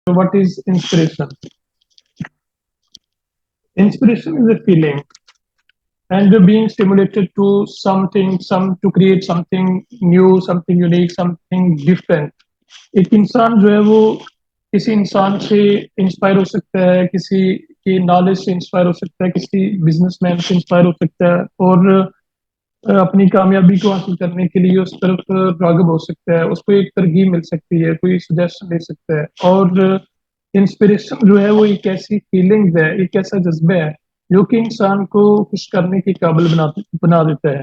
What is inspiration? Inspiration is a feeling, and you're being stimulated to something, some to create something new, something unique, something different. एक इंसान जो है वो किसी इंसान से इंस्पायर हो सकता है, किसी की नॉलेज से इंस्पायर हो सकता है, किसी बिजनेसमैन से इंस्पायर हो सकता है, और अपनी कामयाबी को हासिल करने के लिए उस तरफ राग़िब हो सकता है, उसको एक तरगीब मिल सकती है, कोई सजेशन दे सकता है। और इंस्पिरेशन जो है वो एक ऐसी फीलिंग्स है, एक ऐसा जज्बा है जो कि इंसान को कुछ करने के काबिल बना देता है।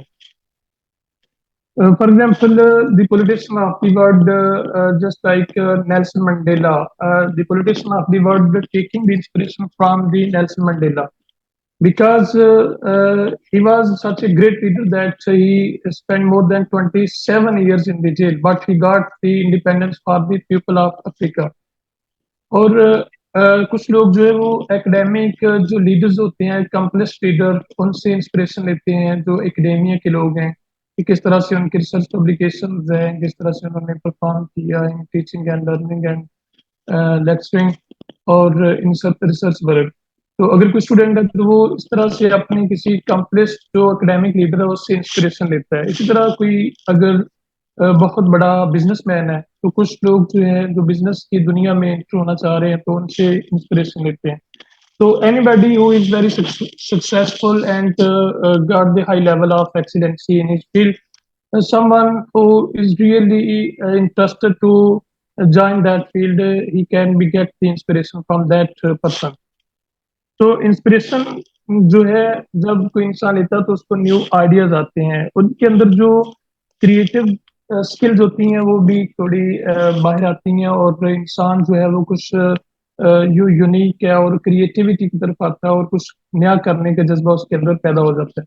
For example, the politician of the world, just like Nelson Mandela, the politician of the world taking the inspiration from the Nelson Mandela, because he was such a great leader that he spent more than 27 years in the jail, but he got the independence for the people of Africa. और कुछ लोग जो है वो academic जो leaders होते हैं, accomplished leader, उनसे इंस्पिरेशन लेते हैं, जो एकेडेमिया के लोग हैं, कि किस तरह से उनकी रिसर्च पब्लिकेशंस हैं, किस तरह से उन्होंने परफॉर्म किया in teaching and learning and lecturing और इन सब रिसर्च वर्क। तो अगर कोई स्टूडेंट है तो वो इस तरह से अपने किसी अकम्प्लिश्ड जो एकेडमिक लीडर है उससे इंस्पिरेशन लेता है। इसी तरह कोई अगर बहुत बड़ा बिजनेसमैन है तो कुछ लोग जो है जो बिजनेस की दुनिया में एंटर होना चाह रहे हैं तो उनसे इंस्पिरेशन लेते हैं। So anybody who is very successful and got the high level of excellency in his field, someone who is really interested to join that field, he can be get the inspiration from that person. तो inspiration जो है जब कोई इंसान लेता है तो उसको न्यू आइडियाज आते हैं, उनके अंदर जो क्रिएटिव स्किल्स होती हैं वो भी थोड़ी बाहर आती हैं, और इंसान जो है वो कुछ यू यूनिक है और क्रिएटिविटी की तरफ आता है और कुछ नया करने का जज्बा उसके अंदर पैदा हो जाता है।